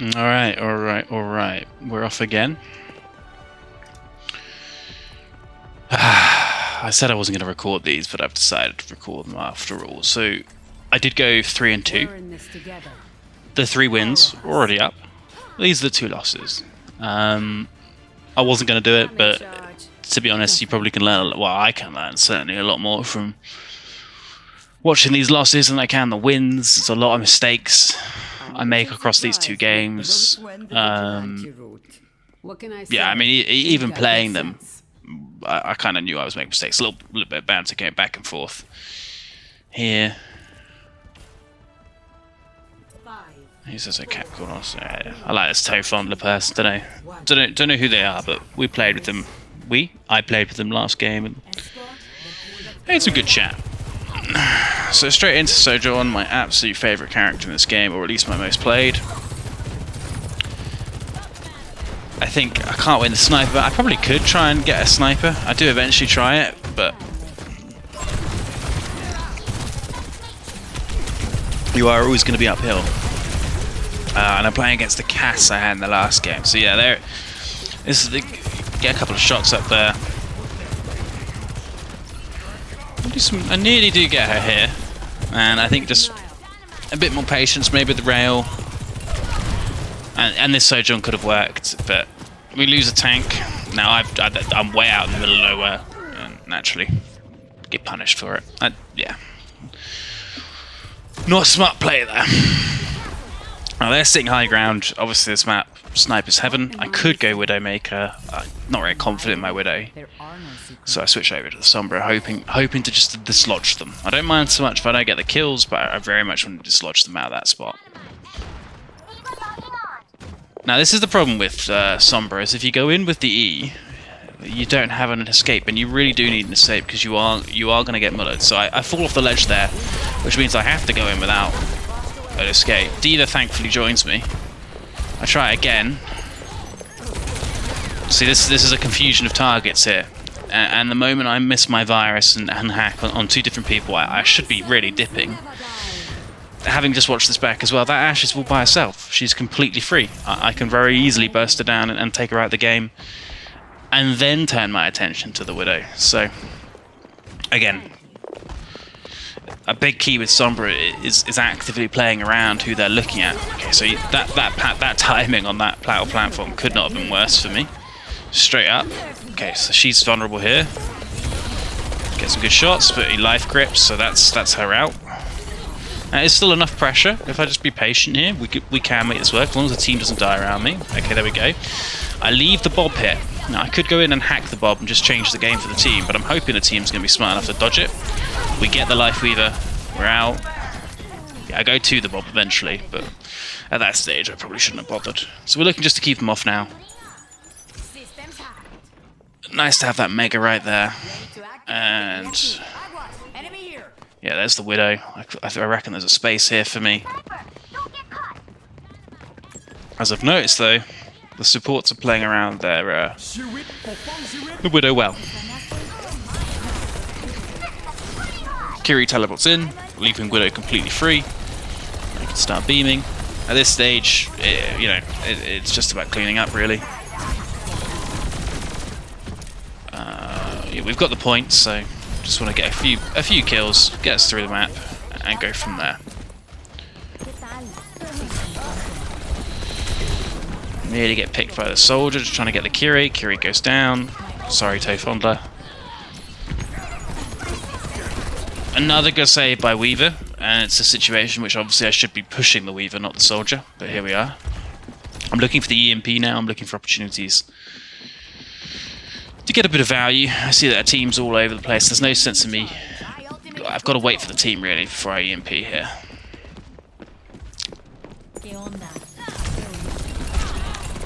Alright, alright, alright. We're off again. I said I wasn't going to record these, but I've decided to record them after all. So, I did go 3 and 2. The 3 wins are already up. These are the 2 losses. I wasn't going to do it, but to be honest, you probably can learn, well, I can learn certainly a lot more from watching these losses than I can the wins. There's a lot of mistakes I make across these 2 games. Yeah, I mean, even playing them, I kind of knew I was making mistakes. A little bit of banter going back and forth here. He says a cat called us. I like this toe fondler person. Don't know who they are, but we played with them. I played with them last game and had some good chat. So straight into Sojourn, my absolute favourite character in this game, or at least my most played. I think I can't win the sniper. I probably could try and get a sniper. I do eventually try it, but you are always going to be uphill. And I'm playing against the Cass I had in the last game. So yeah, this is get a couple of shots up there. I nearly do get her here, and I think just a bit more patience, maybe the rail, and this Sojourn could have worked, but we lose a tank. Now I'm way out in the middle of nowhere, and naturally get punished for it. Yeah, not a smart play there. Now they're sitting high ground. Obviously this map, Sniper's Heaven. I could go Widowmaker. I'm not very confident in my Widow, so I switched over to the Sombra, hoping to just dislodge them. I don't mind so much if I don't get the kills, but I very much want to dislodge them out of that spot. Now this is the problem with Sombra, is if you go in with the E, you don't have an escape, and you really do need an escape because you are going to get mullered. So I fall off the ledge there, which means I have to go in without an escape. Dealer thankfully joins me. I try again. See, this is a confusion of targets here, and the moment I miss my virus and hack on 2 different people, I should be really dipping. Having just watched this back as well, that Ashe is all by herself. She's completely free. I can very easily burst her down and take her out of the game, and then turn my attention to the Widow. So, again, a big key with Sombra is actively playing around who they're looking at. Okay, so that timing on that Plat platform could not have been worse for me. Straight up. Okay, so she's vulnerable here. Get some good shots, but he life grips, so that's her out. It's still enough pressure. If I just be patient here, we can make this work as long as the team doesn't die around me. Okay, there we go. I leave the Bob here. Now I could go in and hack the Bob and just change the game for the team, but I'm hoping the team's going to be smart enough to dodge it. We get the Life Weaver. We're out. Yeah, I go to the Bob eventually, but at that stage I probably shouldn't have bothered. So we're looking just to keep them off now. Nice to have that Mega right there. And yeah, there's the Widow. I reckon there's a space here for me. As I've noticed though, the supports are playing around their the Widow well. Kiri teleports in, leaving Widow completely free. I can start beaming. At this stage, it's just about cleaning up really. Yeah, we've got the points, so just want to get a few kills, get us through the map, and go from there. Nearly get picked by the soldier, just trying to get the Kiri. Kiri goes down. Sorry, Toe Fondler. Another good save by Weaver, and it's a situation which obviously I should be pushing the Weaver, not the soldier, but here we are. I'm looking for the EMP now, I'm looking for opportunities to get a bit of value. I see that our team's all over the place, there's no sense in me. I've got to wait for the team really before I EMP here.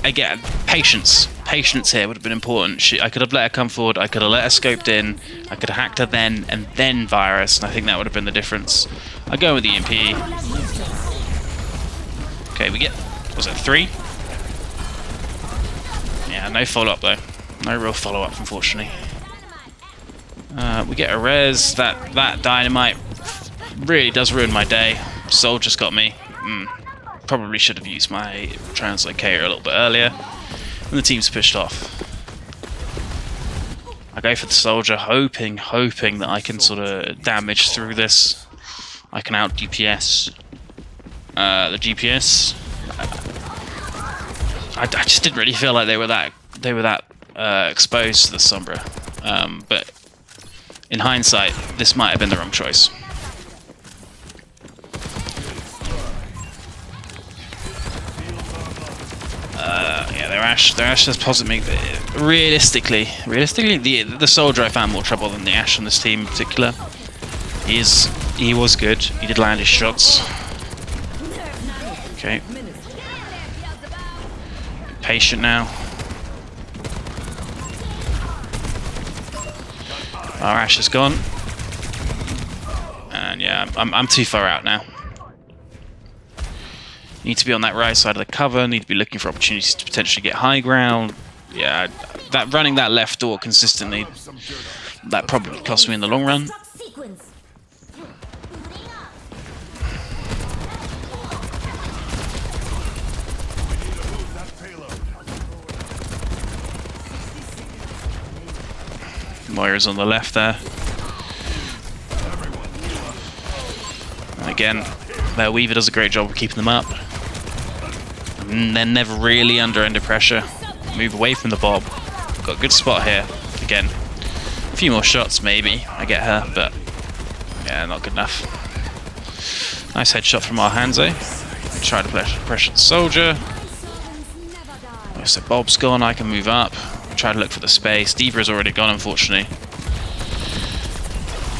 Again, patience. Patience here would have been important. I could have let her come forward, I could have let her scoped in, I could have hacked her then, and then virus, and I think that would have been the difference. I go with the EMP. Okay, we get, was it 3? Yeah, no follow-up though. No real follow-up, unfortunately. We get a res. That dynamite really does ruin my day. Soldier's got me. Probably should have used my translocator a little bit earlier, and the team's pushed off. I go for the soldier, hoping that I can sort of damage through this. I can out DPS the GPS. I just didn't really feel like they were that exposed to the Sombra, but in hindsight, this might have been the wrong choice. Yeah, their Ashe does posit me. Realistically, the soldier I found more trouble than the Ashe on this team in particular. He was good. He did land his shots. Okay. Patient now. Our Ashe is gone. And yeah, I'm too far out now. Need to be on that right side of the cover, need to be looking for opportunities to potentially get high ground. Yeah, running that left door consistently, that probably cost me in the long run. Moira's on the left there. And again, their Weaver does a great job of keeping them up. And they're never really under pressure. Move away from the Bob. Got a good spot here. Again, a few more shots maybe. I get her, but yeah, not good enough. Nice headshot from our Hanzo. Try to pressure the soldier. So Bob's gone. I can move up. Try to look for the space. D.Va has already gone, unfortunately.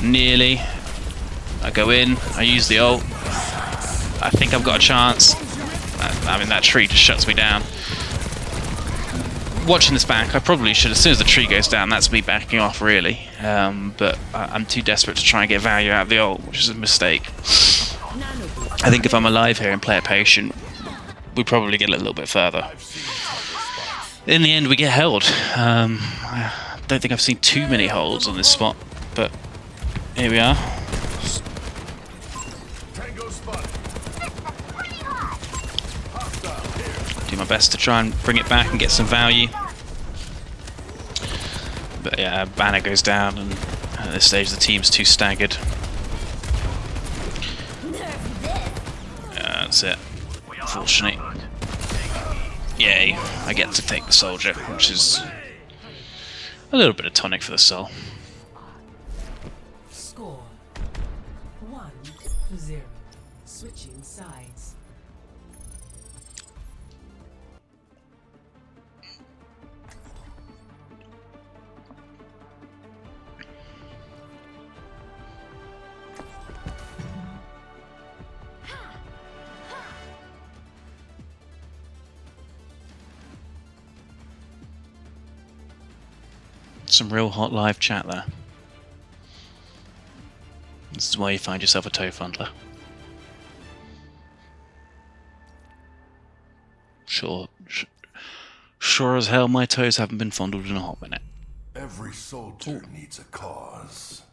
Nearly. I go in. I use the ult. I think I've got a chance. I mean, that tree just shuts me down. Watching this back, I probably should, as soon as the tree goes down, that's me backing off, really. But I'm too desperate to try and get value out of the ult, which is a mistake. I think if I'm alive here and play it patient, we probably get a little bit further. In the end, we get held. I don't think I've seen too many holds on this spot, but here we are. Do my best to try and bring it back and get some value. But yeah, banner goes down, and at this stage the team's too staggered. That's it. Unfortunately. Yay, I get to take the soldier, which is a little bit of tonic for the soul. Score 1-0. Switching sides. Some real hot live chat there. This is why you find yourself a toe fondler. Sure as hell my toes haven't been fondled in a hot minute. Every soldier needs a cause.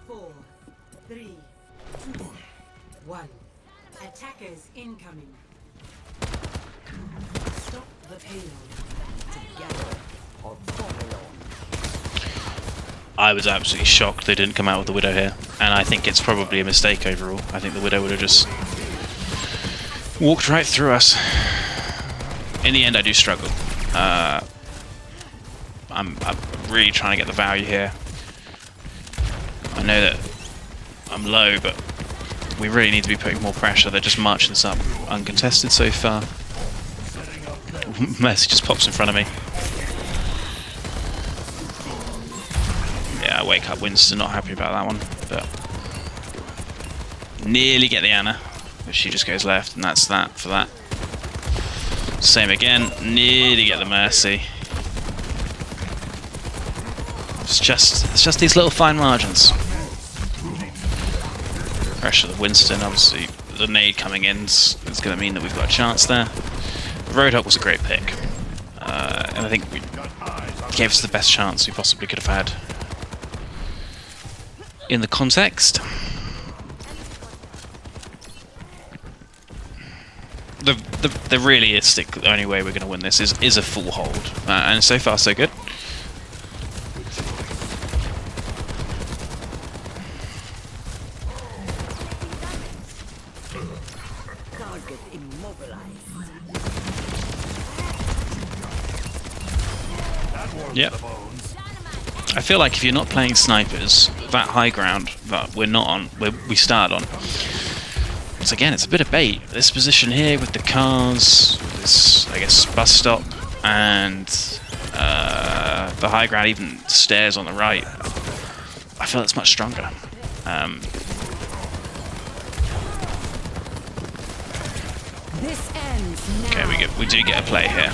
Four, three, two, 1. Attackers incoming. Stop the payload. Together. I was absolutely shocked they didn't come out with the Widow here, and I think it's probably a mistake overall. I think the Widow would have just walked right through us. In the end, I do struggle. I'm really trying to get the value here. I know that I'm low, but we really need to be putting more pressure. They're just marching this up uncontested so far. Mercy just pops in front of me. Yeah, wake up Winston, not happy about that one, but nearly get the Ana, but she just goes left, and that's that for that. Same again, nearly get the Mercy. It's just these little fine margins. Pressure the Winston, obviously the nade coming in is going to mean that we've got a chance there. Roadhog was a great pick. and I think we gave us the best chance we possibly could have had in the context. The realistic only way we're going to win this is a full hold, and so far so good. Yep. I feel like if you're not playing snipers, that high ground that we're not on, we start on. So again, it's a bit of bait. This position here with the cars, this, I guess, bus stop, and the high ground, even stairs on the right. I feel it's much stronger. This ends now. Okay, we do get a play here.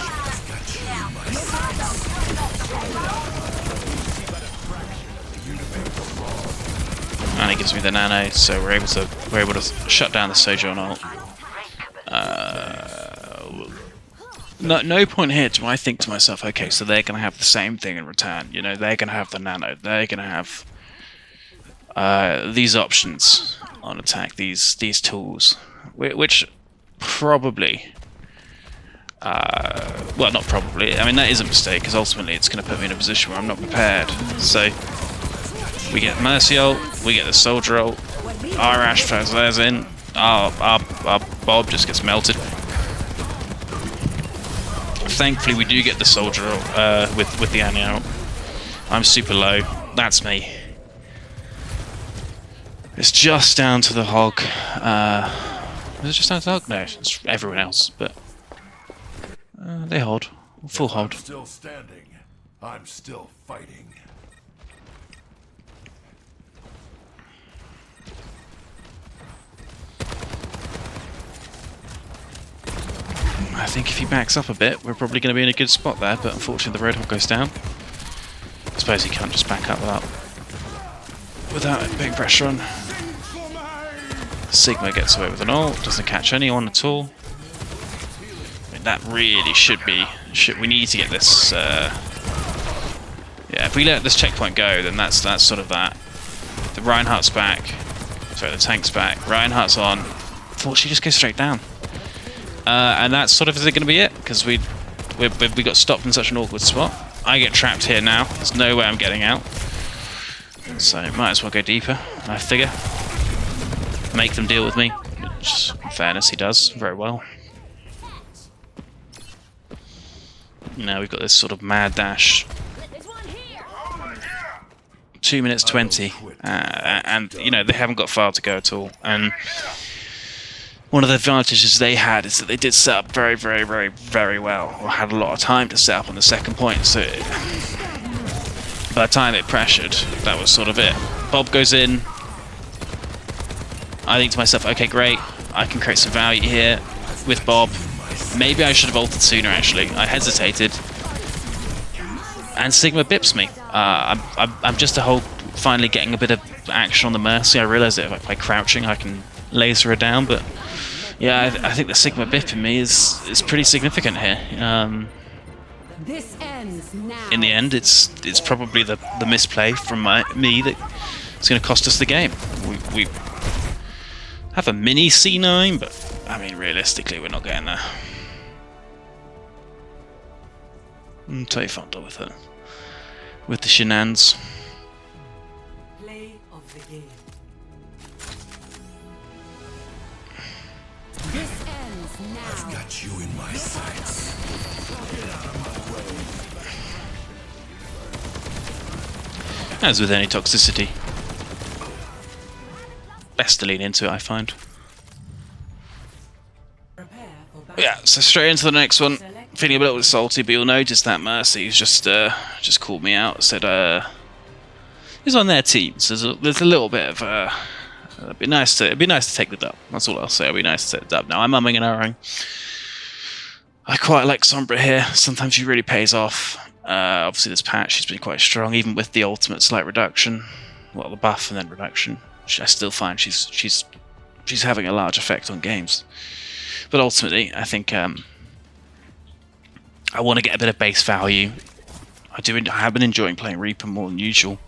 And it gives me the nano, so we're able to shut down the Sojourn ult. No point here do I think to myself, okay, so they're going to have the same thing in return. You know, they're going to have the nano, they're going to have these options on attack, these tools, which probably, well, not probably. I mean, that is a mistake because ultimately it's going to put me in a position where I'm not prepared. So. We get Mercy ult, we get the Soldier ult, our Ash throws theirs in, our Bob just gets melted. Thankfully we do get the Soldier ult with the Annie ult. I'm super low, that's me. It's just down to the Hog. Is it just down to the Hog? No, it's everyone else, but they hold. Full hold. I'm still standing. I'm still fighting. I think if he backs up a bit, we're probably going to be in a good spot there, but unfortunately the Roadhog goes down. I suppose he can't just back up without putting pressure on. Sigma gets away with an ult, doesn't catch anyone at all. I mean, that really should be... we need to get this... yeah, if we let this checkpoint go, then that's sort of that. The Reinhardt's back. Sorry, the tank's back. Reinhardt's on. Unfortunately, just goes straight down. And that's sort of, is it going to be it? Because we got stopped in such an awkward spot. I get trapped here now. There's no way I'm getting out. So might as well go deeper, I figure. Make them deal with me. Which, in fairness, he does very well. Now we've got this sort of mad dash. 2 minutes 20. And, you know, they haven't got far to go at all. And one of the advantages they had is that they did set up very, very, very, very well, or had a lot of time to set up on the second point, so by the time it pressured, that was sort of it. Bob goes in. I think to myself, okay, great, I can create some value here with Bob. Maybe I should have ulted sooner, actually. I hesitated. And Sigma bips me. I'm just a whole, finally getting a bit of action on the Mercy. I realise that by crouching I can laser her down, but yeah, I think the Sigma bip in me is pretty significant here. This ends now. In the end, it's probably the misplay from me that's going to cost us the game. We have a mini C9, but I mean, realistically, we're not getting there. I'm totally fond with it. With the shenanigans. Play of the game. This ends now. I've got you in my sights. Get out of my way. As with any toxicity, best to lean into it, I find. Prepare for battle. Yeah, so straight into the next one. Feeling a little bit salty, but you'll notice that Mercy's just called me out. Said he's on their team. So there's a little bit of it'd be nice to take the dub. That's all I'll say. It'd be nice to take the dub. Now I'm umming and ahhing. I quite like Sombra here. Sometimes she really pays off. Obviously this patch she's been quite strong, even with the ultimate slight reduction. Well, the buff and then reduction. I still find she's having a large effect on games. But ultimately, I think I want to get a bit of base value. I have been enjoying playing Reaper more than usual.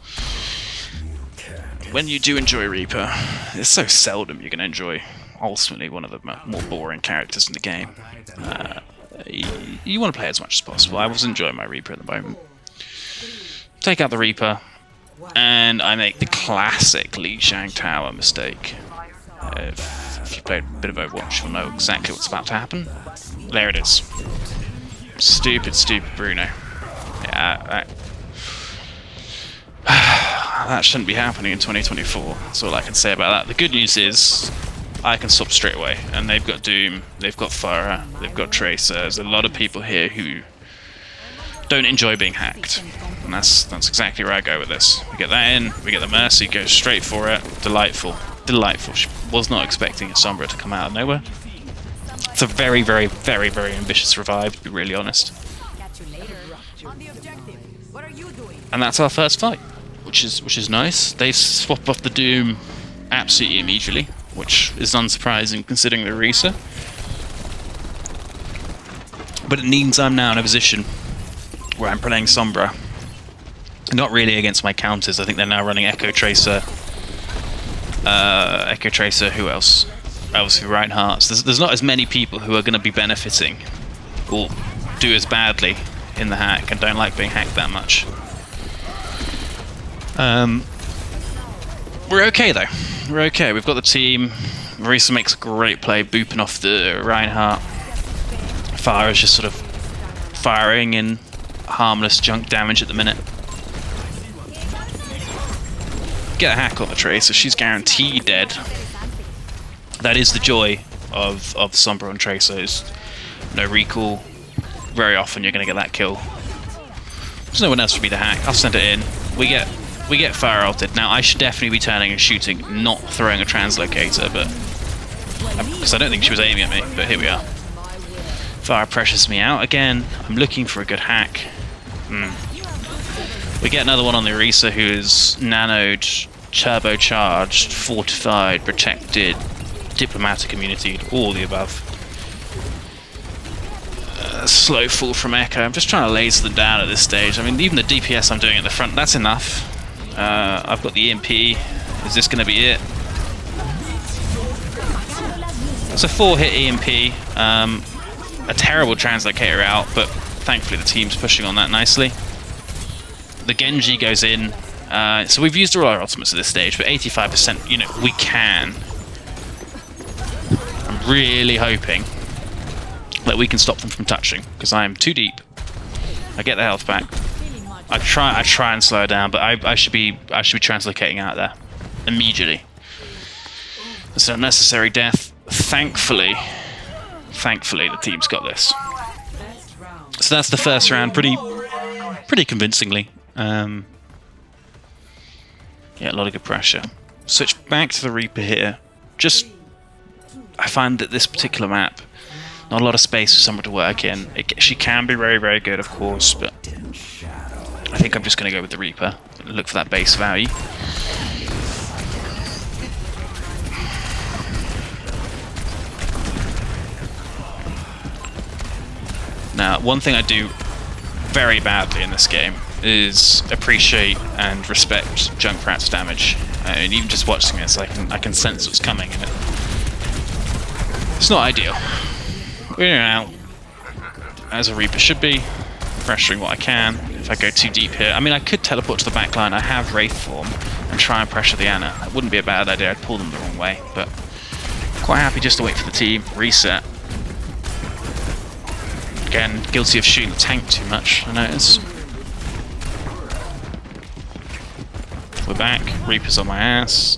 When you do enjoy Reaper, it's so seldom you're going to enjoy ultimately one of the more boring characters in the game. You want to play as much as possible. I was enjoying my Reaper at the moment. Take out the Reaper, and I make the classic Li Shang Tower mistake. If you played a bit of Overwatch, you'll know exactly what's about to happen. There it is. Stupid, stupid Bruno. Yeah, that shouldn't be happening in 2024. That's all I can say about that. The good news is I can stop straight away, and they've got Doom, they've got Pharah, they've got Tracer. There's a lot of people here who don't enjoy being hacked, and that's exactly where I go with this. We get that in, we get the Mercy, go straight for it. Delightful, delightful. She was not expecting a Sombra to come out of nowhere. It's a very, very, very, very ambitious revive, to be really honest. And that's our first fight, which is nice. They swap off the Doom absolutely immediately, which is unsurprising considering the Risa. But it means I'm now in a position where I'm playing Sombra. Not really against my counters. I think they're now running Echo Tracer. Who else? Obviously Reinhardt. There's not as many people who are going to be benefiting or do as badly in the hack and don't like being hacked that much. We're okay though. We're okay. We've got the team. Marisa makes a great play, booping off the Reinhardt. Pharah is just sort of firing in harmless junk damage at the minute. Get a hack on the Tracer. She's guaranteed dead. That is the joy of Sombra and Tracer. Is no recall. Very often you're going to get that kill. There's no one else for me to hack. I'll send it in. We get Pharah ulted. Now I should definitely be turning and shooting, not throwing a translocator, but because I don't think she was aiming at me. But here we are. Pharah pressures me out again. I'm looking for a good hack. We get another one on the Orisa who is nanoed, turbocharged, fortified, protected, diplomatic immunity, all the above. Slow fall from Echo. I'm just trying to laser them down at this stage. I mean, even the DPS I'm doing at the front, that's enough. I've got the EMP. Is this going to be it? It's a 4-hit EMP. A terrible translocator out, but thankfully the team's pushing on that nicely. The Genji goes in. So we've used all our ultimates at this stage, but 85%, you know, we can. I'm really hoping that we can stop them from touching, because I am too deep. I get the health back. I try and slow down, but I should be translocating out there immediately. It's an unnecessary death. Thankfully the team's got this. So that's the first round, pretty convincingly. Yeah, a lot of good pressure. Switch back to the Reaper here. I find that this particular map, not a lot of space for someone to work in. She can be very, very good, of course, but I think I'm just going to go with the Reaper and look for that base value. Now, one thing I do very badly in this game is appreciate and respect Junkrat's damage. And even just watching this, I can sense what's coming, and it's not ideal. We're in and out, as a Reaper should be, pressuring what I can. If I go too deep here, I mean, I could teleport to the back line. I have Wraith form and try and pressure the Ana. That wouldn't be a bad idea. I'd pull them the wrong way, but quite happy just to wait for the team, reset. Again, guilty of shooting the tank too much, I notice. We're back. Reaper's on my ass.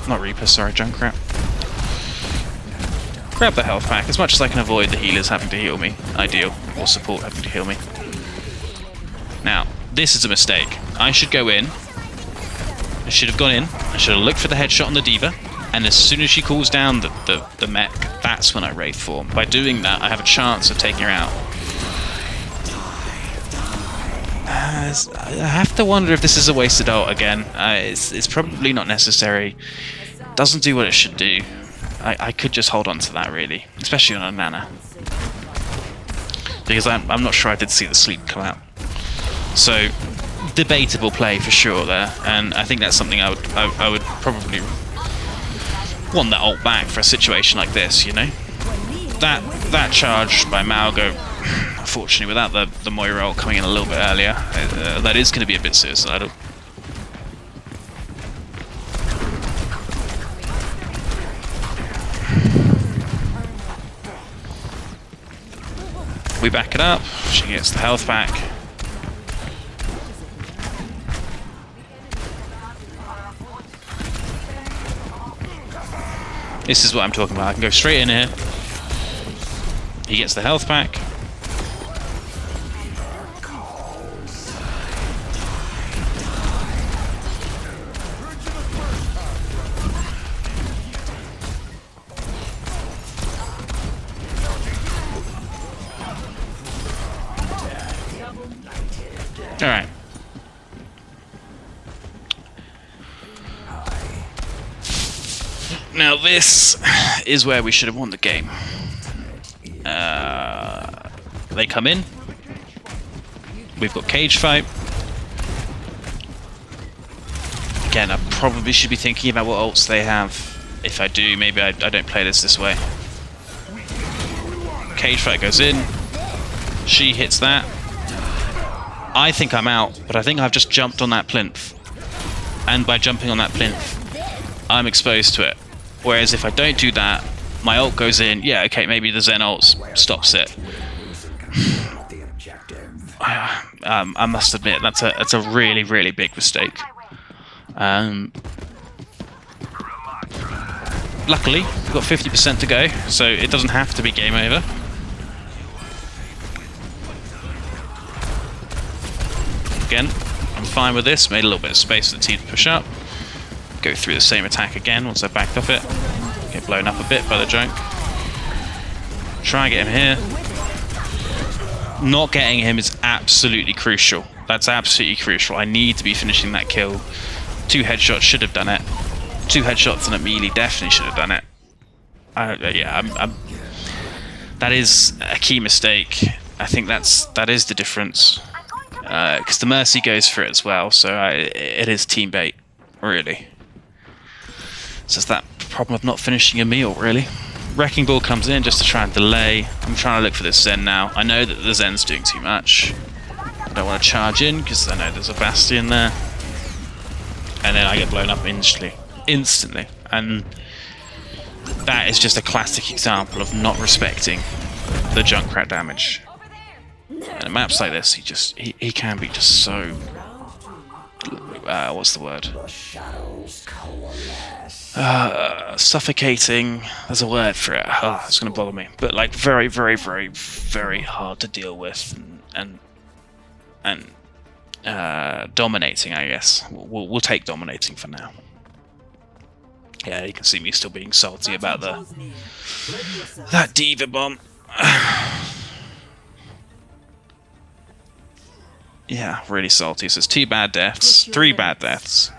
Not Reaper, sorry, Junkrat. Grab the health pack. As much as I can avoid the healers having to heal me, ideal, or support having to heal me. Now, this is a mistake. I should go in. I should have gone in. I should have looked for the headshot on the D.Va, and as soon as she calls down the mech, that's when I Wraith form. By doing that, I have a chance of taking her out. I have to wonder if this is a wasted ult again. It's probably not necessary. Doesn't do what it should do. I could just hold on to that, really, especially on a Nana. because I'm not sure I did see the sleep come out. So debatable play for sure there, and I think that's something I would probably want that ult back for a situation like this, you know. That charge by Malgo, unfortunately, without the Moira ult coming in a little bit earlier, that is going to be a bit suicidal. We back it up, she gets the health back. This is what I'm talking about, I can go straight in here. He gets the health back. Alright. Now this is where we should have won the game. They come in. We've got cage fight. Again, I probably should be thinking about what ults they have. If I do, maybe I don't play this way. Cage fight goes in. She hits that. I think I'm out, but I think I've just jumped on that plinth. And by jumping on that plinth, I'm exposed to it. Whereas if I don't do that, my ult goes in. Yeah, okay, maybe the Zen ult stops it. I must admit, that's a really, really big mistake. Luckily, we've got 50% to go, so it doesn't have to be game over. Again, I'm fine with this. Made a little bit of space for the team to push up. Go through the same attack again once I backed off it. Get blown up a bit by the junk. Try and get him here. Not getting him is absolutely crucial. That's absolutely crucial. I need to be finishing that kill. 2 headshots should have done it. 2 headshots and a melee definitely should have done it. That is a key mistake. I think that is the difference. Because the Mercy goes for it as well, so it is team bait, really. So it's that problem of not finishing a meal, really. Wrecking Ball comes in just to try and delay. I'm trying to look for this Zen now. I know that the Zen's doing too much. I don't want to charge in because I know there's a Bastion there. And then I get blown up instantly. And that is just a classic example of not respecting the Junkrat damage. And in maps like this, he can be just so... what's the word? Suffocating. There's a word for it. Oh, it's going to bother me. But like very, very, very, very hard to deal with and dominating, I guess. We'll take dominating for now. Yeah, you can see me still being salty about that Diva bomb. Yeah, really salty. So it's 2 bad deaths, 3 bad deaths,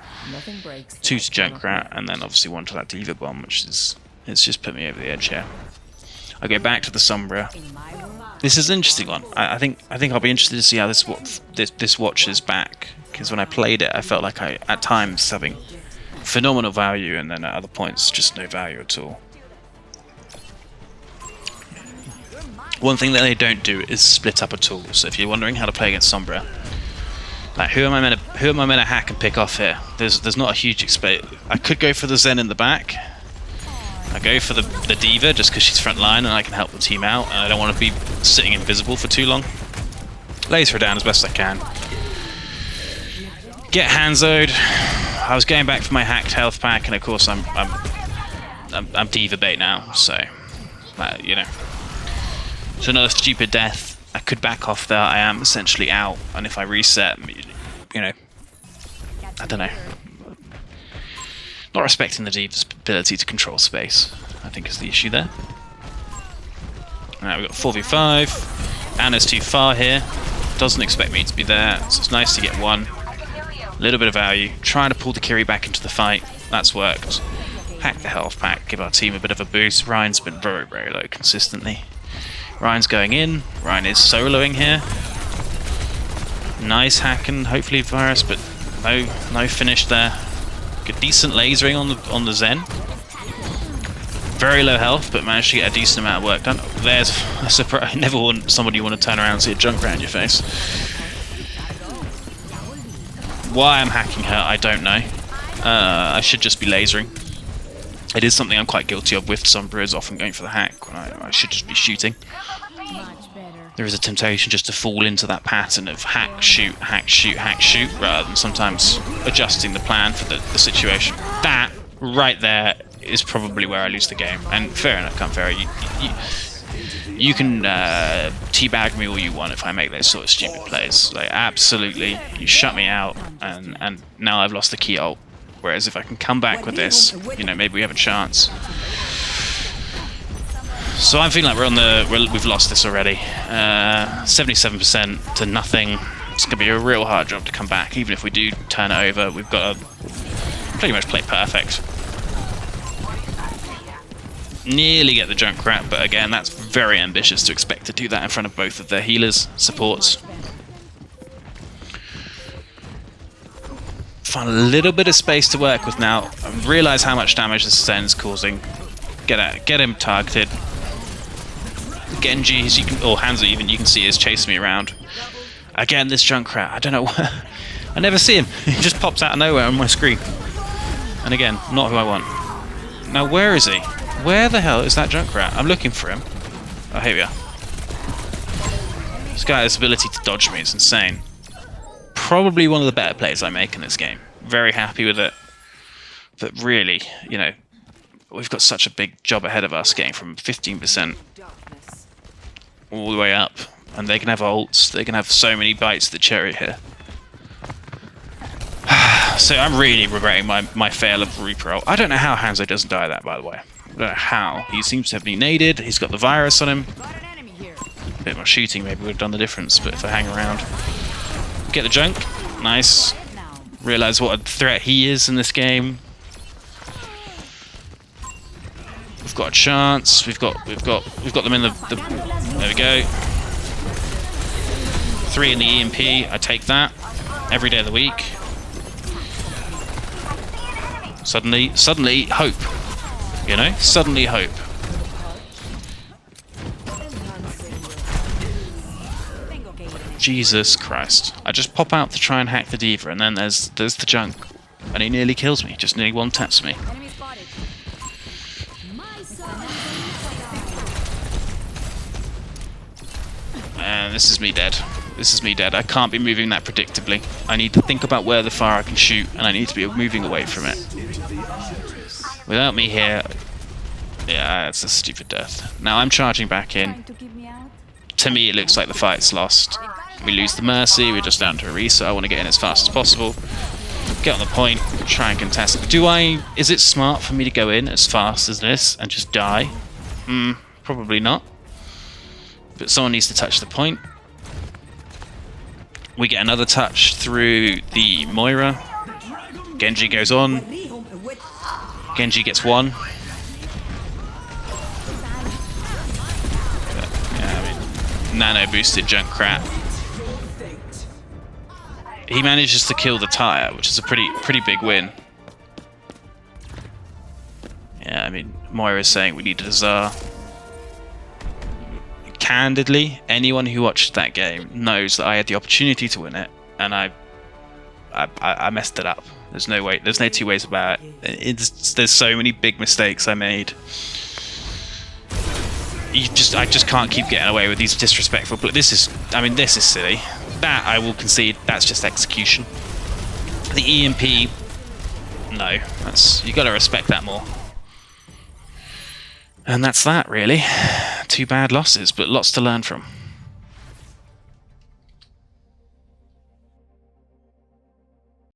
2 to Junkrat, and then obviously 1 to that Diva bomb, which is it's just put me over the edge here. I go back to the Sombra. This is an interesting one. I think I'll be interested to see how this watch is back, because when I played it, I felt like I at times having phenomenal value, and then at other points just no value at all. One thing that they don't do is split up at all. So if you're wondering how to play against Sombra, like who am I meant to hack and pick off here? There's not a huge space. I could go for the Zen in the back. I go for the Diva just because she's front line and I can help the team out, and I don't want to be sitting invisible for too long. Laser her down as best I can. Get Hanzo'd. I was going back for my hacked health pack, and of course I'm Diva bait now. So you know. So another stupid death. I could back off there. I am essentially out, and if I reset, you know, I don't know. Not respecting the Diva's ability to control space, I think, is the issue there. Alright, we've got 4v5. Anna's too far here. Doesn't expect me to be there, so it's nice to get one. A little bit of value. Trying to pull the Kiri back into the fight. That's worked. Hack the health pack, give our team a bit of a boost. Ryan's been very, very low consistently. Ryan's going in. Ryan is soloing here. Nice hacking, hopefully virus, but no finish there. Good, decent lasering on the Zen. Very low health, but managed to get a decent amount of work done. There's a surprise. I never want somebody you want to turn around and see a Junkrat in your face. Why I'm hacking her, I don't know. I should just be lasering. It is something I'm quite guilty of with Sombra, is often going for the hack when I should just be shooting. There is a temptation just to fall into that pattern of hack, shoot, hack, shoot, hack, shoot, rather than sometimes adjusting the plan for the situation. That right there is probably where I lose the game. And fair enough, Can't you can teabag me all you want if I make those sort of stupid plays. Like, absolutely, you shut me out, and now I've lost the key ult. Whereas if I can come back with this, you know, maybe we have a chance. So I'm feeling like we've lost this already. 77% to nothing. It's going to be a real hard job to come back. Even if we do turn it over, we've got to pretty much play perfect. Nearly get the Junkrat, but again, that's very ambitious to expect to do that in front of both of their healers, supports. Find a little bit of space to work with now. Realise how much damage this Zen's causing. Get him targeted. Genji, or Hanzo even, you can see is chasing me around. Again, this Junkrat, I don't know where. I never see him. He just pops out of nowhere on my screen. And again, not who I want. Now, where is he? Where the hell is that Junkrat? I'm looking for him. Oh, here we are. This guy has this ability to dodge me. It's insane. Probably one of the better plays I make in this game. Very happy with it. But really, you know, we've got such a big job ahead of us, getting from 15% all the way up. And they can have ults. They can have so many bites of the cherry here. So I'm really regretting my fail of Reaper ult. I don't know how Hanzo doesn't die of that, by the way. I don't know how. He seems to have been naded. He's got the virus on him. A bit more shooting maybe would have done the difference, but if I hang around. Get the junk. Nice. Realise what a threat he is in this game. We've got a chance. We've got them in the there we go. 3 in the EMP. I take that every day of the week. Suddenly hope. You know? Suddenly hope. Jesus Christ. I just pop out to try and hack the D.Va, and then there's the junk. And he nearly kills me, just nearly one-taps me. And this is me dead. This is me dead. I can't be moving that predictably. I need to think about where the fire I can shoot, and I need to be moving away from it. Without me here... Yeah, it's a stupid death. Now I'm charging back in. To me, it looks like the fight's lost. We lose the Mercy, we're just down to a reset. I want to get in as fast as possible. Get on the point, try and contest it. Is it smart for me to go in as fast as this and just die? Probably not. But someone needs to touch the point. We get another touch through the Moira. Genji goes on. Genji gets one. Nano boosted Junkrat. He manages to kill the tire, which is a pretty big win. Yeah, I mean, Moira's saying we needed a Tsar. Candidly, anyone who watched that game knows that I had the opportunity to win it, and I messed it up. There's no way. There's no two ways about it. There's so many big mistakes I made. I just can't keep getting away with these disrespectful. But this is silly. That I will concede. That's just execution. The EMP, no. You got to respect that more. And that's that, really. 2 bad losses, but lots to learn from.